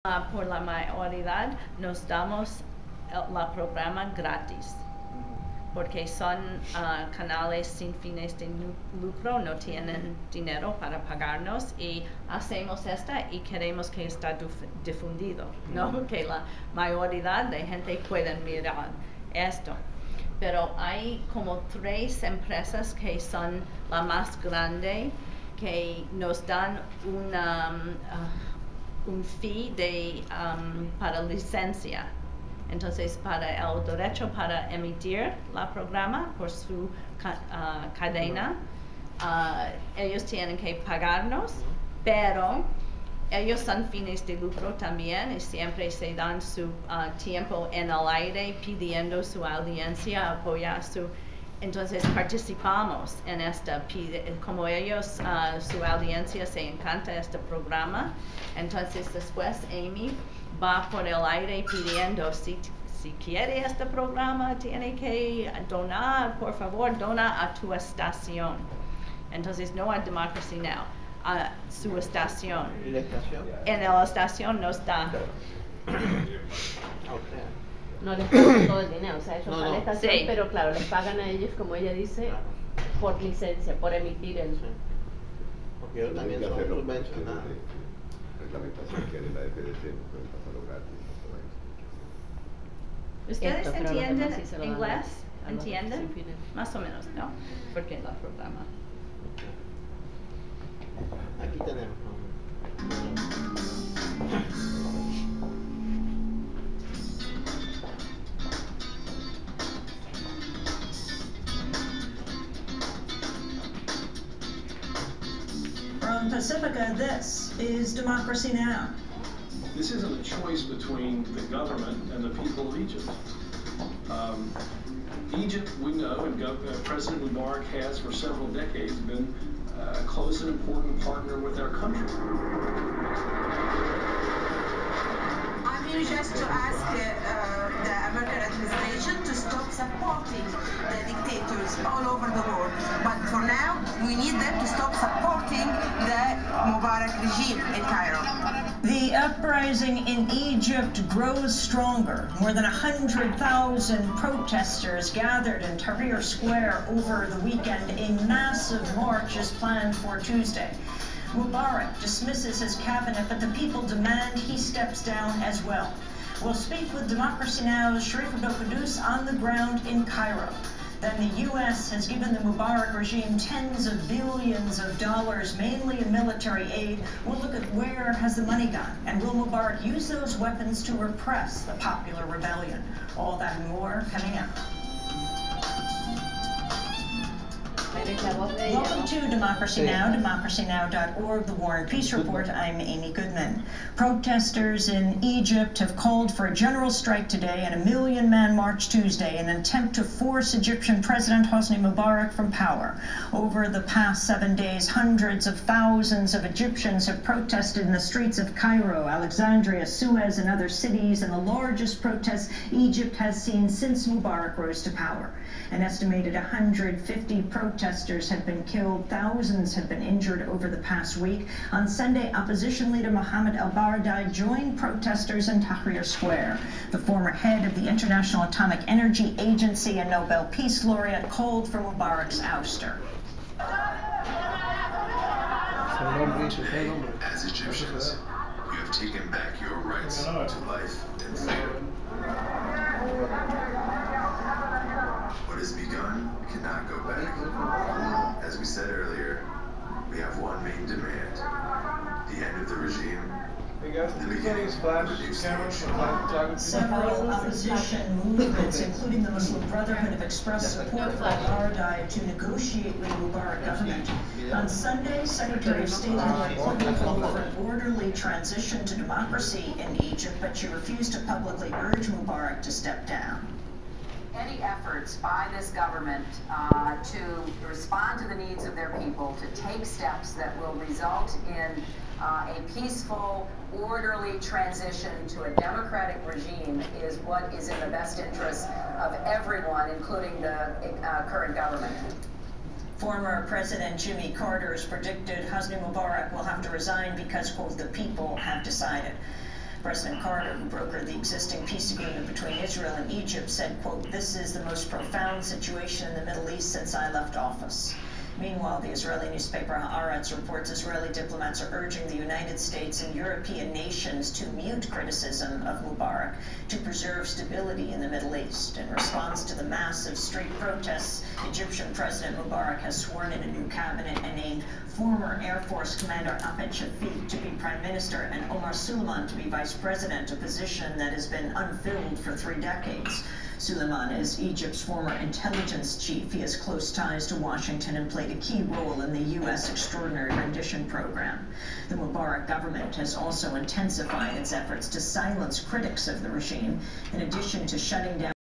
Por la mayoría nos damos la programa gratis, porque son canales sin fines de lucro, no tienen dinero para pagarnos y hacemos esta y queremos que esté difundido, ¿no? Que la mayoría de gente pueda mirar esto. Pero hay como 3 empresas que son la más grande que nos dan un fee para licencia. Entonces, para el derecho para emitir la programa por su cadena, ellos tienen que pagarnos, pero ellos son fines de lucro también y siempre se dan su tiempo en el aire pidiendo su audiencia, apoyar su... Entonces participamos en esta, como ellos, su audiencia se encanta este programa, entonces después Amy va por el aire pidiendo si quiere este programa tiene que donar, por favor, dona a tu estación. Entonces no a Democracy Now, a su estación. ¿Y la estación? En la estación nos da. No les pagan todo el dinero, o sea, ellos van a la estación, sí. Pero claro, les pagan a ellos, como ella dice, por licencia, por emitir el... Sí. Porque ellos también son subvencionados. Reglamentación que de la FDC no pueden pasarlo gratis. ¿Ustedes Esto, pero entienden sí se lo dan inglés? a los ¿Entienden? sin fines. Más o menos, ¿no? Porque el programa. Aquí tenemos. From Pacifica, this is Democracy Now! This isn't a choice between the government and the people of Egypt. Egypt, we know, and President Mubarak has for several decades been a close and important partner with our country. I'm here just to ask the American administration to stop supporting the dictators all over the world. But for now, we need them to stop supporting the Mubarak regime in Cairo. The uprising in Egypt grows stronger. More than 100,000 protesters gathered in Tahrir Square over the weekend. A massive march is planned for Tuesday. Mubarak dismisses his cabinet, but the people demand he steps down as well. We'll speak with Democracy Now's Sharyl on the ground in Cairo. Then the U.S. has given the Mubarak regime tens of billions of dollars, mainly in military aid. We'll look at where has the money gone, and will Mubarak use those weapons to repress the popular rebellion? All that and more coming up. Welcome to Democracy Now!, democracynow.org, the War and Peace Report. I'm Amy Goodman. Protesters in Egypt have called for a general strike today and a million-man march Tuesday in an attempt to force Egyptian President Hosni Mubarak from power. Over the past 7 days, hundreds of thousands of Egyptians have protested in the streets of Cairo, Alexandria, Suez, and other cities, and the largest protests Egypt has seen since Mubarak rose to power. An estimated 150 protesters have been killed, thousands have been injured over the past week. On Sunday, opposition leader Mohammed al-Baradei joined protesters in Tahrir Square. The former head of the International Atomic Energy Agency and Nobel Peace Laureate called for Mubarak's ouster. As Egyptians, you have taken back your rights to life and freedom. What has begun cannot go back. As we said earlier, we have one main demand: the end of the regime, the beginning of a new stage. Several opposition movements, including the Muslim Brotherhood, have expressed support for al-Baradei to negotiate with the Mubarak government. On Sunday, Secretary of State Hillary Clinton called for an orderly transition to democracy in Egypt, but she refused to publicly urge Mubarak to step down. Any efforts by this government to respond to the needs of their people, to take steps that will result in a peaceful, orderly transition to a democratic regime is what is in the best interest of everyone, including the current government. Former President Jimmy Carter has predicted Hosni Mubarak will have to resign because, quote, the people have decided. President Carter, who brokered the existing peace agreement between Israel and Egypt, said, quote, "This is the most profound situation in the Middle East since I left office." Meanwhile, the Israeli newspaper Haaretz reports Israeli diplomats are urging the United States and European nations to mute criticism of Mubarak to preserve stability in the Middle East. In response to the massive street protests, Egyptian President Mubarak has sworn in a new cabinet and named former Air Force Commander Ahmed Shafiq to be Prime Minister and Omar Suleiman to be Vice President, a position that has been unfilled for 3 decades. Suleiman is Egypt's former intelligence chief. He has close ties to Washington and played a key role in the U.S. Extraordinary Rendition Program. The Mubarak government has also intensified its efforts to silence critics of the regime, in addition to shutting down